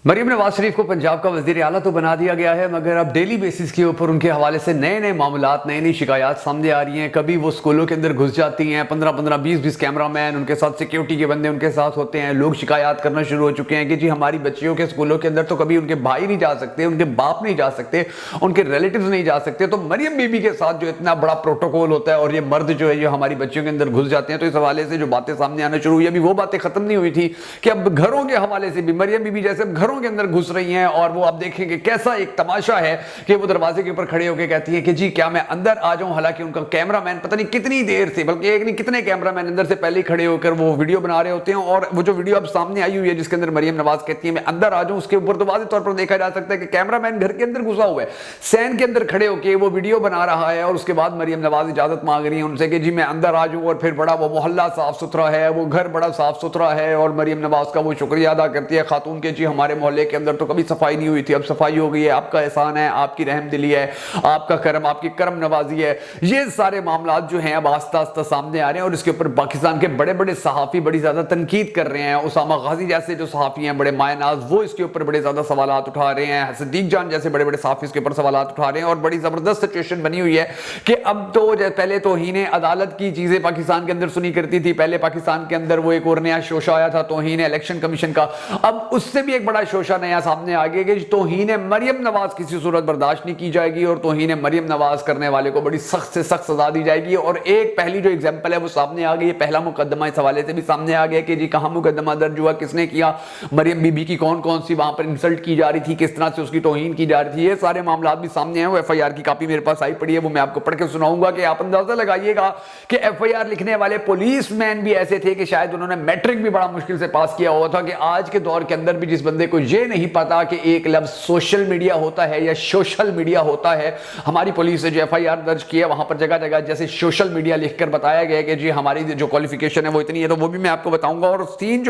مریم نواز شریف کو پنجاب کا وزیر اعلیٰ تو بنا دیا گیا ہے، مگر اب ڈیلی بیسس کے اوپر ان کے حوالے سے نئے نئے معاملات، نئی شکایات سامنے آ رہی ہیں۔ کبھی وہ اسکولوں کے اندر گھس جاتی ہیں، 15 20 کیمرہ مین ان کے ساتھ، سیکیورٹی کے بندے ان کے ساتھ ہوتے ہیں۔ لوگ شکایات کرنا شروع ہو چکے ہیں کہ جی ہماری بچیوں کے اسکولوں کے اندر تو کبھی ان کے بھائی نہیں جا سکتے، ان کے باپ نہیں جا سکتے، ان کے ریلیٹیوز نہیں جا سکتے، تو مریم بی بی کے ساتھ جو اتنا بڑا پروٹوکول ہوتا ہے اور یہ مرد جو ہے جو ہماری بچیوں کے اندر گھس جاتے ہیں، تو اس حوالے سے جو باتیں سامنے آنا شروع ہوئی، ابھی وہ باتیں ختم نہیں ہوئی تھی کہ اب گھروں کے حوالے سے بھی مریم بی بی جیسے گھروں کے اندر گھس رہی ہیں، اور وہ آپ دیکھیں کہ کیسا ایک تماشا ہے کہ وہ دروازے کے اوپر کھڑے ہو کے کہتی ہے کہ جی کیا میں اندر آ جاؤں، حالانکہ ان کا کیمرہ مین پتہ نہیں کتنی دیر سے، بلکہ ایک نہیں کتنے کیمرہ مین اندر سے پہلے کھڑے ہو کر وہ ویڈیو بنا رہے ہوتے ہیں، اور وہ جو ویڈیو اب سامنے آئی ہوئی ہے جس کے اندر مریم نواز کہتی ہے میں اندر آ جاؤں، اس کے اوپر تو واضح طور پر دیکھا جا سکتا ہے کہ کیمرہ مین گھر کے اندر گھسا ہوا ہے، سین کے اندر کھڑے ہو کے وہ ویڈیو بنا رہا ہے، اور اس کے بعد مریم نواز اجازت مانگ رہی ہیں ان سے کہ جی میں اندر آ جاؤں، اور پھر بڑا وہ محلہ صاف ستھرا ہے، وہ گھر بڑا صاف ستھرا ہے، اور مریم نواز کا وہ شکریہ ادا کرتی ہے خاتون کے، جی ہمارے محلے کے اندر تو کبھی صفائی نہیں ہوئی تھی، اب صفائی ہو گئی ہے، آپ کا احسان ہے، آپ کی رحم دلی ہے، آپ کا کرم، آپ کی کرم نوازی ہے۔ یہ سارے معاملات جو ہیں اب آہستہ آہستہ سامنے آ رہے ہیں، اور اس کے اوپر پاکستان کے بڑے بڑے صحافی بڑی زیادہ تنقید کر رہے ہیں۔ اسامہ غازی جیسے جو صحافی ہیں بڑے مائع ناز، وہ اس کے اوپر بڑے زیادہ سوالات اٹھا رہے ہیں، صدیق جان جیسے بڑے بڑے صحافی اس کے اوپر سوالات اٹھا رہے ہیں، اور بڑی زبردست سچویشن بنی ہوئی ہے کہ اب تو پہلے توہین عدالت کی چیزیں پاکستان کے اندر سنی کرتی تھی، پہلے پاکستان کے اندر وہ ایک اور نیا شوشہ آیا تھا توہین الیکشن کمیشن کا، اب اس سے بھی ایک بڑا شوشہ نیا سامنے آ گیا کہ توہین مریم نواز کسی صورت برداشت نہیں کی جائے گی، اور توہین مریم نواز کرنے والے کو بڑی سخت سے سخت سزا دی جائے گی۔ اور ایک پہلی جو ایگزامپل ہے وہ سامنے آ گئی ہے، پہلا مقدمہ اس حوالے سے بھی سامنے آ گیا کہ جی کہاں مقدمہ درج ہوا، کس نے کیا، مریم بی بی کی کون کون سی وہاں پر انسلٹ کی جا رہی تھی، کس طرح سے اس کی توہین کی جا رہی تھی، یہ سارے معاملات بھی سامنے ہیں۔ وہ ایف آئی آر کی کاپی میرے پاس آئی پڑی ہے، وہ میں آپ کو پڑھ کے سناؤں گا کہ آپ اندازہ لگائیے گا کہ ایف آئی آر لکھنے والے پولیس مین بھی ایسے تھے کہ شاید انہوں نے میٹرک بھی بڑا مشکل سے پاس کیا ہوا تھا، کہ آج کے دور کے اندر بھی جس بندے کو یہ نہیں پتا کہ ایک لفظ سوشل میڈیا ہوتا ہے یا سوشل میڈیا ہوتا ہے، ہماری پولیس نے جو ایف آئی آر درج کی ہے وہاں پر جگہ جگہ جیسے سوشل میڈیا لکھ کر بتایا گیا کہ جی ہماری جو کوالیفیکیشن ہے وہ اتنی ہے، تو وہ بھی میں آپ کو بتاؤں گا۔ اور سین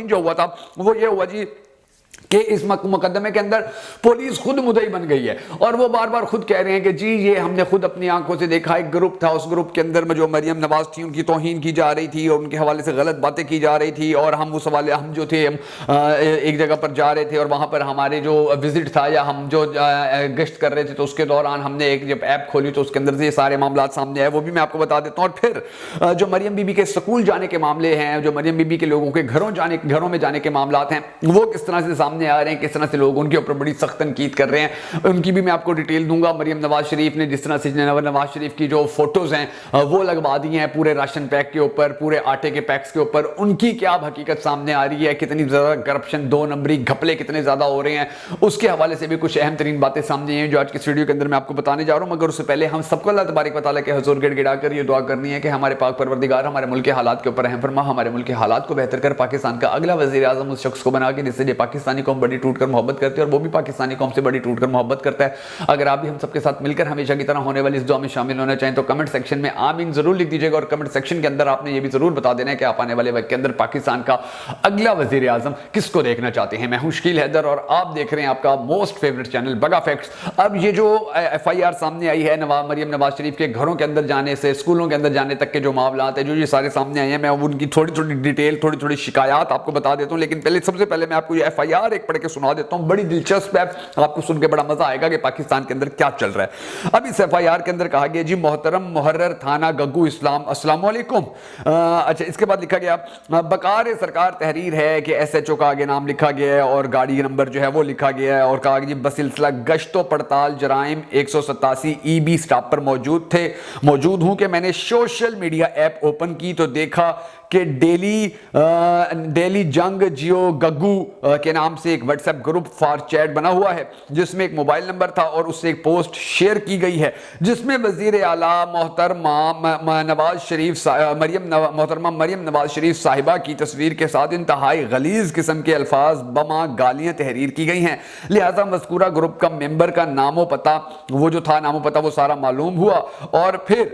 جو ہوا تھا وہ یہ ہوا جی کہ اس مقدمے کے اندر پولیس خود مدعی بن گئی ہے، اور وہ بار بار خود کہہ رہے ہیں کہ جی یہ ہم نے خود اپنی آنکھوں سے دیکھا، ایک گروپ تھا، اس گروپ کے اندر میں جو مریم نواز تھی ان کی توہین کی جا رہی تھی، اور ان کے حوالے سے غلط باتیں کی جا رہی تھی، اور ہم اس حوالے ہم جو تھے ایک جگہ پر جا رہے تھے، اور وہاں پر ہمارے جو وزٹ تھا یا ہم جو گشت کر رہے تھے، تو اس کے دوران ہم نے ایک جب ایپ کھولی تو اس کے اندر سے یہ سارے معاملات سامنے آئے، وہ بھی میں آپ کو بتا دیتا ہوں۔ اور پھر جو مریم بی بی کے سکول جانے کے معاملے ہیں، جو مریم بی بی کے لوگوں کے گھروں میں جانے کے معاملات ہیں، وہ کس طرح سے سامنے آ رہے ہیں، کس طرح سے لوگ ان کے اوپر بڑی سخت تنقید کر رہے ہیں، ان کی بھی میں آپ کو ڈیٹیل دوں گا۔ مریم نواز شریف نے جس طرح سے نواز شریف کی جو فوٹوز ہیں وہ لگوا دی ہیں پورے راشن پیک کے اوپر، پورے آٹے کے پیکس کے اوپر، ان کی کیا حقیقت سامنے آ رہی ہے، کتنی زیادہ کرپشن، دو نمبری گھپلے کتنے زیادہ ہو رہے ہیں، اس کے حوالے سے بھی کچھ اہم ترین باتیں سامنے ہیں جو آج کی اس ویڈیو کے اندر میں آپ کو بتانے جا رہا ہوں۔ مگر اس سے پہلے ہم سب کو اللہ تبارک و تعالیٰ کے حضور گڑ گڑا کر یہ دعا کرنی ہے کہ ہمارے پاک پروردگار ہمارے ملک کے حالات کے اوپر رحم فرما، ہمارے ملک کے حالات کو بہتر کر، پاکستان کا اگلا وزیر اعظم اس شخص کو بنا کے جس سے یہ پاکستانی قوم بڑی ٹوٹ کر محبت کرتی ہے، اور وہ بھی پاکستانی قوم سے بڑی ٹوٹ کر محبت کرتا ہے۔ اگر آپ بھی ہم سب کے ساتھ مل کر ہمیشہ کی طرح ہونے والی اس دعا میں شامل ہونا چاہیں تو کمنٹ سیکشن میں آمین ضرور لکھ دیجیے گا، اور کمنٹ سیکشن کے اندر آپ نے یہ بھی ضرور بتا دینا ہے کہ آپ آنے والے وقت کے اندر پاکستان کا اگلا وزیر اعظم کس کو دیکھنا چاہتے ہیں۔ میں ہوں شکیل حیدر اور آپ دیکھ رہے ہیں آپ کا موسٹ فیورٹ چینل بگا فیکٹس۔ اب یہ جو ایف آئی آر سامنے آئی ہے مریم نواز شریف کے گھروں کے اندر جانے سے اسکولوں کے اندر جانے تک کے جو معاملات ہیں، جو یہ سارے سامنے آئے ہیں، میں ان کی تھوڑی تھوڑی ڈیٹیل، تھوڑی تھوڑی شکایات آپ کو بتا دیتا ہوں، لیکن سب سے پہلے میں آپ کو یہ ایف آئی آر ایک پڑھ کے سنا دیتا ہوں، بڑی دلچسپ ہے، آپ کو سن کے بڑا مزہ آئے گا کہ پاکستان کے اندر کیا چل رہا ہے۔ اب اس ایف آئی آر کے اندر کہا گیا جی محترم محرر تھانہ گگو اسلام السلام علیکم۔ اچھا، اس کے بعد لکھا گیا بکار سرکار تحریر ہے کہ ایس ایچ او کا آگے نام لکھا گیا ہے اور گاڑی نمبر جو ہے وہ لکھا گیا ہے، اور کہا جی بسلسلہ گشت و پڑتال جرائم 187 ای بی سٹاپ پر موجود ہوں کہ میں نے سوشل میڈیا ایپ اوپن کی تو دیکھا کہ ڈیلی جنگ جیو گگو کے نام سے ایک what's app group for chat بنا ہوا ہے، جس میں ایک موبائل نمبر تھا اور اس سے ایک پوسٹ شیئر کی گئی ہے جس میں وزیر اعلیٰ محترمہ مریم نواز شریف صاحبہ کی تصویر کے ساتھ انتہائی غلیظ قسم کے الفاظ بما گالیاں تحریر کی گئی ہیں، لہذا مذکورہ گروپ کا ممبر کا نام و پتہ وہ سارا معلوم ہوا، اور پھر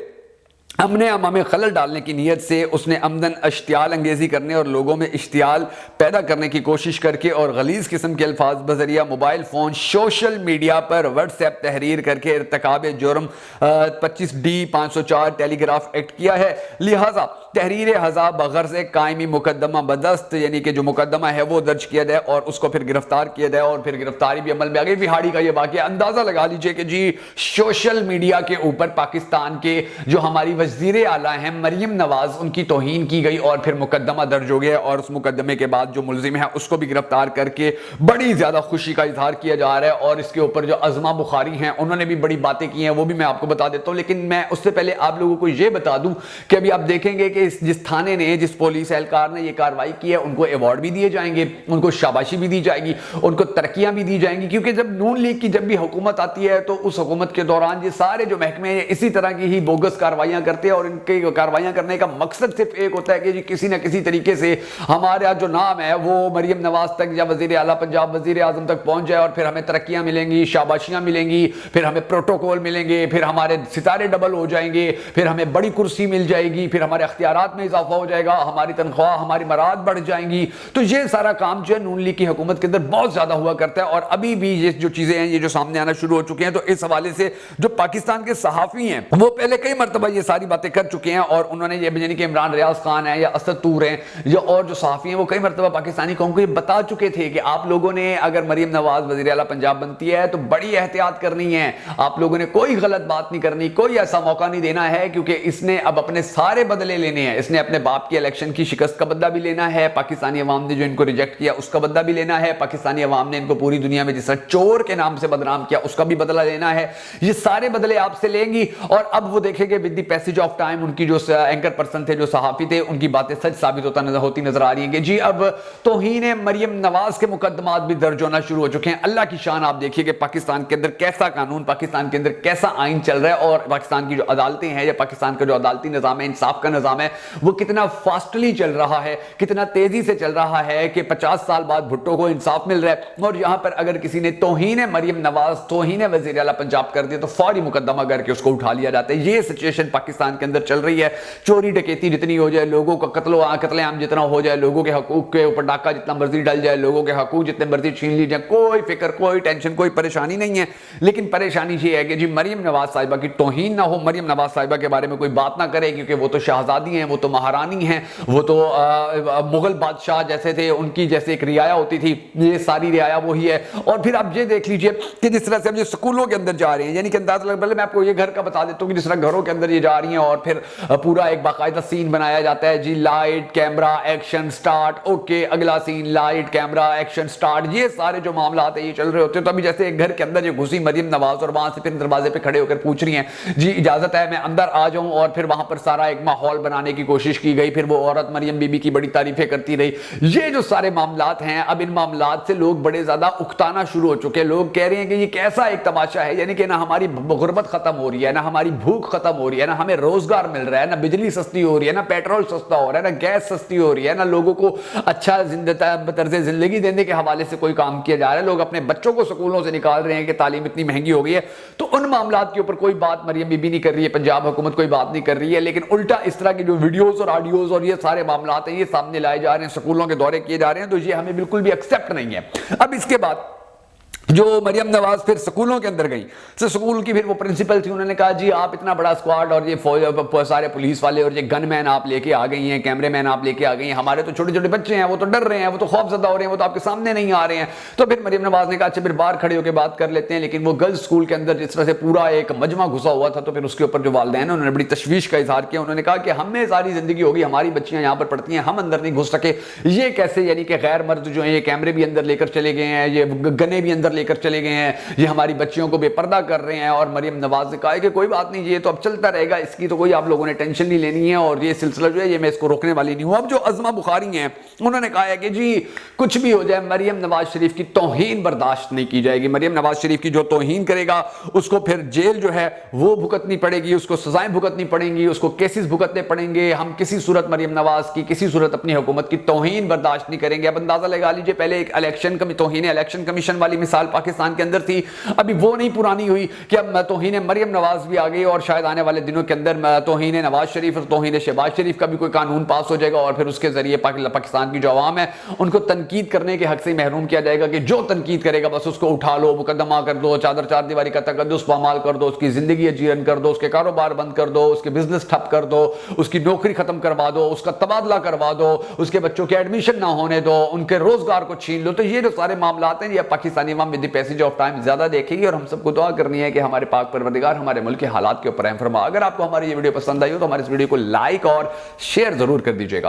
ہمیں خلل ڈالنے کی نیت سے اس نے عمدن اشتعال انگیزی کرنے اور لوگوں میں اشتعال پیدا کرنے کی کوشش کر کے اور غلیظ قسم کے الفاظ بذریعہ موبائل فون سوشل میڈیا پر واٹس ایپ تحریر کر کے ارتکاب جرم 25D 504 ٹیلی گراف ایکٹ کیا ہے، لہٰذا تحریر حضا بغرض قائمی مقدمہ بدست، یعنی کہ جو مقدمہ ہے وہ درج کیا جائے اور اس کو پھر گرفتار کیا جائے، اور پھر گرفتاری بھی عمل میں آ گئی۔ وہاڑی کا یہ واقعہ اندازہ لگا لیجئے کہ جی سوشل میڈیا کے اوپر پاکستان کے جو ہماری وزیر اعلیٰ ہیں مریم نواز، ان کی توہین کی گئی اور پھر مقدمہ درج ہو گیا، اور اس مقدمے کے بعد جو ملزم ہے اس کو بھی گرفتار کر کے بڑی زیادہ خوشی کا اظہار کیا جا رہا ہے۔ اور اس کے اوپر جو عظمہ بخاری ہیں انہوں نے بھی بڑی باتیں کی ہیں، وہ بھی میں آپ کو بتا دیتا ہوں، لیکن میں اس سے پہلے آپ لوگوں کو یہ بتا دوں کہ ابھی آپ دیکھیں گے کہ جس تھانے نے، جس پولیس اہلکار نے یہ کارروائی کی ہے، ان کو ایوارڈ بھی دیے جائیں گے، ان کو شاباشی بھی دی جائے گی، ان کو ترقیاں بھی دی جائیں گی، کیونکہ جب نون لیگ کی جب بھی حکومت آتی ہے تو اس حکومت کے دوران یہ سارے جو محکمے اسی طرح کی ہی بوگس کارروائیاں کرتے ہیں، اور ان کی کارروائیاں کرنے کا مقصد صرف ایک ہوتا ہے کہ جی کسی نہ کسی طریقے سے ہمارا جو نام ہے وہ مریم نواز تک یا وزیر اعلیٰ پنجاب وزیر اعظم تک پہنچ جائے، اور پھر ہمیں ترقیاں ملیں گی، شاباشیاں ملیں گی، پھر ہمیں پروٹوکول ملیں گے، پھر ہمارے ستارے ڈبل ہو جائیں گے، پھر ہمیں بڑی کرسی مل جائے گی، پھر ہمارے اختیارات میں اضافہ ہو جائے گا، ہماری تنخواہ ہماری مراد بڑھ جائیں گی۔ تو یہ سارا کام جو ہے نون لیگ کی حکومت کے اندر بہت زیادہ ہوا کرتا ہے، اور ابھی بھی یہ جو چیزیں ہیں یہ جو سامنے آنا شروع ہو چکے ہیں۔ تو اس حوالے سے جو پاکستان کے صحافی ہیں وہ پہلے کئی مرتبہ یہ ساری باتیں کر چکے ہیں، اور انہوں نے یہ یعنی کہ عمران ریاض خان ہے یا اسد طور ہیں یا اور جو صحافی ہیں وہ کئی مرتبہ پاکستانی قوم کو یہ بتا چکے تھے کہ آپ لوگوں نے اگر مریم نواز وزیر اعلیٰ پنجاب بنتی ہے تو بڑی احتیاط کرنی ہے، آپ لوگوں نے کوئی غلط بات نہیں کرنی، کوئی ایسا موقع نہیں دینا ہے، کیونکہ اس نے اب اپنے سارے بدلے لینے ہیں۔ اس نے اپنے باپ کی الیکشن کی شکست کا بدلہ بھی لینا ہے، پاکستانی عوام نے جو ان کو ریجیکٹ کیا اس کا بدلہ بھی لینا ہے، پاکستانی عوام نے ان کو پوری دنیا میں جس طرح چور کے نام سے بدنام کیا اس کا بھی بدلہ لینا ہے۔ یہ سارے بدلے آپ سے لیں گی، اور اب وہ دیکھیں گے with the passage of time ان کی جو اینکر پرسن تھے، جو صحافی تھے، ان کی باتیں سچ ثابت ہوتی نظر آ رہی ہیں کہ جی اب توہین مریم نواز کے مقدمات بھی درج ہونا شروع ہو چکے ہیں۔ اللہ کی شان آپ دیکھیے کہ پاکستان کے اندر کیسا قانون، پاکستان کے اندر کیسا آئین چل رہا ہے، اور پاکستان کی جو عدالتیں ہیں یا پاکستان کا جو عدالتی نظام ہے، انصاف کا نظام ہے، وہ کتنا فاسٹلی چل رہا ہے، کتنا تیزی سے چل رہا ہے کہ 50 سال بعد بھٹو کو انصاف مل رہا ہے، اور یہاں پر اگر کسی نے توہین مریم نواز، توہین وزیر اعلیٰ پنجاب کر دیا تو فوری مقدمہ کر کے اس کو اٹھا لیا جاتا ہے۔ یہ سچویشن پاکستان کے اندر چل رہی ہے۔ چوری ڈکیتی جتنی ہو جائے، لوگوں کا قتل عام جتنا ہو جائے، لوگوں کے حقوق کے اوپر ڈاکہ جتنا مرضی ڈل جائے، لوگوں کے حقوق جتنے مرضی چھین لی جائے، کوئی فکر، کوئی ٹینشن، کوئی پریشانی نہیں ہے۔ لیکن پریشانی یہ ہے کہ جی مریم نواز صاحبہ کی توہین نہ ہو، مریم نواز صاحبہ کے بارے میں کوئی بات نہ کرے، کیونکہ وہ تو شہزادی ہیں، وہ تو مہارانی ہیں، وہ تو مغل بادشاہ جیسے تھے، ان کی جیسے ایک رعایا ہوتی تھی، یہ ساری رعایا وہی ہے۔ اور پھر آپ یہ دیکھ لیجئے کہ جس طرح سے ہم یہ سکولوں کے اندر جا رہے ہیں، یعنی کہ اندازہ لگ پہلے میں آپ کو یہ گھر کا بتا دیتا ہوں کہ جس طرح گھروں کے اندر یہ جا رہی ہیں، اور پھر پورا ایک باقاعدہ سین بنایا جاتا ہے، جی light camera action start, okay اگلا scene light camera action start, یہ سارے جو معاملات ہیں یہ چل رہے ہوتے ہیں۔ تو ابھی جیسے ایک گھر کے اندر یہ گھسی مریم نواز، اور وہاں سے پھر دروازے پہ کھڑے ہو کر پوچھ رہی ہیں جی اجازت ہے میں اندر آ جاؤں، اور پھر وہاں پر سارا ایک ماحول بنانے کی کوشش کی گئی، پھر وہ عورت مریم بی بی کی بڑی تعریفیں کرتی رہی۔ یہ جو سارے معاملات ہیں، اب ان معاملات سے لوگ بڑے زیادہ اکتانا شروع ہو چکے ہیں۔ لوگ کہہ رہے ہیں کہ یہ کیسا ایک تماشا ہے، یعنی کہ نہ ہماری غربت ختم ہو رہی ہے، نہ ہماری بھوک ختم ہو رہی ہے، نہ ہمیں روزگار مل رہا ہے، نہ بجلی سستی ہو رہی ہے، نہ پیٹرول سستا ہو رہا ہے، نہ گیس سستی ہو رہی ہے، نہ لوگوں کو اچھا طرز زندگی دینے کے حوالے سے کوئی کام کیا جا رہا ہے۔ لوگ اپنے بچوں کو سکولوں سے نکال رہے ہیں کہ تعلیم اتنی مہنگی ہو گئی ہے۔ تو ان معاملات کے اوپر کوئی بات مریم بی بی نہیں کر رہی ہے، پنجاب حکومت کوئی بات نہیں کر رہی ہے، لیکن الٹا اس طرح کی جو ویڈیوز اور آڈیوز اور یہ سارے معاملات ہیں یہ سامنے لائے جا رہے ہیں، سکولوں کے دورے کیے جا رہے ہیں، تو یہ ہمیں بالکل بھی ایکسیپٹ نہیں ہے۔ اب اس کے بعد جو مریم نواز پھر سکولوں کے اندر گئی، تو سکول کی پھر وہ پرنسپل تھی، انہوں نے کہا جی آپ اتنا بڑا اسکواڈ اور یہ سارے پولیس والے اور یہ گن مین آپ لے کے آ گئی ہیں، کیمرے مین آپ لے کے آ گئی ہیں، ہمارے تو چھوٹے چھوٹے بچے ہیں، وہ تو ڈر رہے ہیں، وہ تو خوف زدہ ہو رہے ہیں، وہ تو آپ کے سامنے نہیں آ رہے ہیں۔ تو پھر مریم نواز نے کہا اچھا پھر باہر کھڑے ہو کے بات کر لیتے ہیں، لیکن وہ گرلز اسکول کے اندر جس طرح سے پورا ایک مجمع گھسا ہوا تھا، تو پھر اس کے اوپر جو والدین ہیں انہوں نے بڑی تشویش کا اظہار کیا۔ انہوں نے کہا کہ ہمیں ساری زندگی ہوگی، ہماری بچیاں یہاں پر پڑھتی ہیں، ہم اندر نہیں گھس سکے، یہ کیسے، یعنی کہ غیر مرد جو ہیں یہ کیمرے بھی اندر لے کر چلے گئے ہیں، یہ گنے بھی اندر لے کر چلے گئے ہیں، یہ ہماری بچیوں کو بے پردہ کر رہے ہیں۔ اور مریم نواز نے کہا کہ کوئی بات نہیں، یہ تو اب چلتا رہے گا، اس کی تو کوئی آپ لوگوں نے ٹینشن نہیں لینی ہے، اور یہ سلسلہ جو ہے یہ میں اس کو روکنے والی نہیں ہوں۔ اب جو عظمہ بخاری ہیں انہوں نے کہا ہے کہ جی کچھ بھی ہو جائے مریم نواز شریف کی توہین برداشت نہیں کی جائے گی، مریم نواز شریف کی جو توہین کرے گا اس کو پھر جیل جو ہے وہ بھگتنی پڑے گی، اس کو سزائیں بھگتنی پڑیں گی، اس کو کیسز بھگتنے پڑیں گے، ہم کسی صورت مریم نواز کی کسی صورت اپنی حکومت کی توہین برداشت نہیں کریں گے۔ اب اندازہ لگا لیجئے، پہلے ایک توہین الیکشن کمیشن والی مثال مثال پاکستان کے اندر تھی، ابھی وہ نہیں پرانی ہوئی کہ اب توہین مریم نواز بھی آ گئی، اور شاید آنے والے دنوں کے اندر توہین نواز شریف اور توہین شہباز شریف کا بھی کوئی قانون پاس ہو جائے گا، اور پھر اس کے ذریعے پاکستان کی جو عوام ہے ان کو تنقید کرنے کے حق سے محروم کیا جائے گا کہ جو تنقید کرے گا بس اس کو اٹھا لو، مقدمہ کر دو، چادر چار دیواری کا تقدس پامال کر دو، اس کی زندگی اجیرن کر دو، اس کے کاروبار بند کر دو، اس کے بزنس ٹھپ کر دو، اس کی نوکری ختم کروا دو، اس کا تبادلہ کروا دو، اس کے بچوں کے ایڈمیشن نہ ہونے دو، ان کے روزگار کو چھین لو۔ تو یہ جو سارے معاملات ہیں یہ پاکستانی عوام with the passage of time زیادہ دیکھے گی، اور ہم سب کو دعا کرنی ہے کہ ہمارے پاک پروردگار ہمارے ملک کے حالات کے اوپر رحم فرما۔ اگر آپ کو ہماری یہ ویڈیو پسند آئی ہو تو ہمارے اس ویڈیو کو لائک اور شیئر ضرور کر دیجیے گا۔